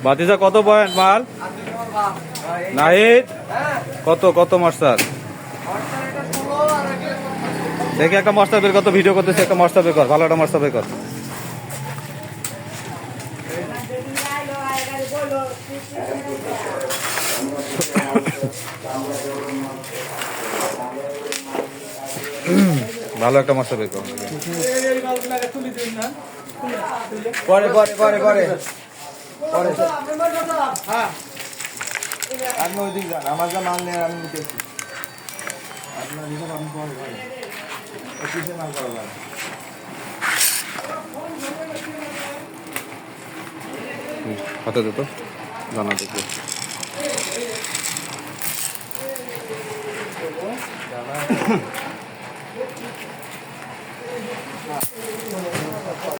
ভাতিজা কত পয়েন্ট মাল? নাহিদ কত কত মাস্টার? দেখি একটা মাস্টার বের কত ভিডিও করতেছে, একটা মাস্টার বের কর, ভালো একটা মাস্টার বের কর। ভালো একটা মাস্টার বের কর। পরে পরে পরে পরে আপনি ওই দিক যান, আমার যা মাল নেই আমি নিতেছি। আপনার হিসাব আপনি পরে করেন, কিসে মাল করা যাবে? হাতে দে তো, জানা দেখবো। জানা